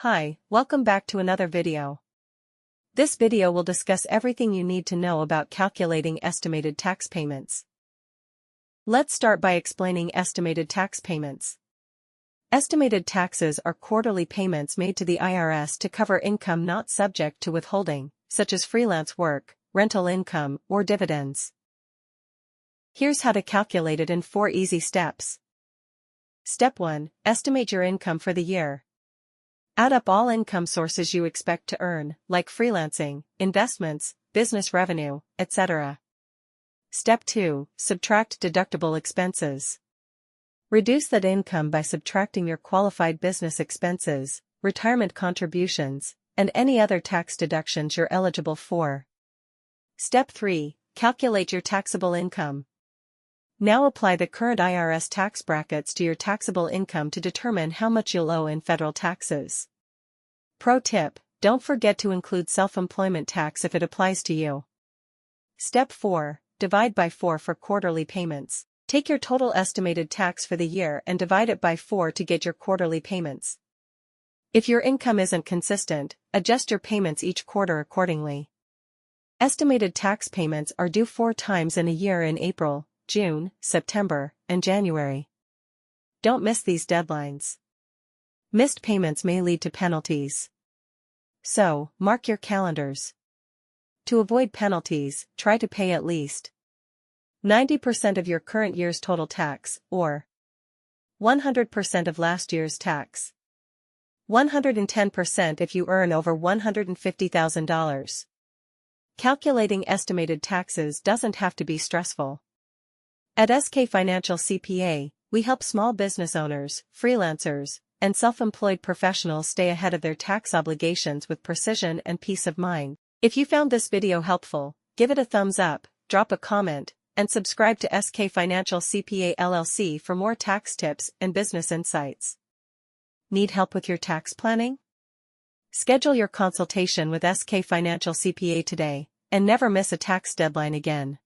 Hi, welcome back to another video. This video will discuss everything you need to know about calculating estimated tax payments. Let's start by explaining estimated tax payments. Estimated taxes are quarterly payments made to the IRS to cover income not subject to withholding, such as freelance work, rental income, or dividends. Here's how to calculate it in 4 easy steps. Step 1. Estimate your income for the year. Add up all income sources you expect to earn, like freelancing, investments, business revenue, etc. Step 2. Subtract deductible expenses. Reduce that income by subtracting your qualified business expenses, retirement contributions, and any other tax deductions you're eligible for. Step 3. Calculate your taxable income. Now apply the current IRS tax brackets to your taxable income to determine how much you'll owe in federal taxes. Pro tip: don't forget to include self-employment tax if it applies to you. Step 4. Divide by 4 for quarterly payments. Take your total estimated tax for the year and divide it by 4 to get your quarterly payments. If your income isn't consistent, adjust your payments each quarter accordingly. Estimated tax payments are due 4 times in a year in April, June, September, and January. Don't miss these deadlines. Missed payments may lead to penalties. So, mark your calendars. To avoid penalties, try to pay at least 90% of your current year's total tax, or 100% of last year's tax. 110% if you earn over $150,000. Calculating estimated taxes doesn't have to be stressful. At SK Financial CPA, we help small business owners, freelancers, and self-employed professionals stay ahead of their tax obligations with precision and peace of mind. If you found this video helpful, give it a thumbs up, drop a comment, and subscribe to SK Financial CPA LLC for more tax tips and business insights. Need help with your tax planning? Schedule your consultation with SK Financial CPA today, and never miss a tax deadline again.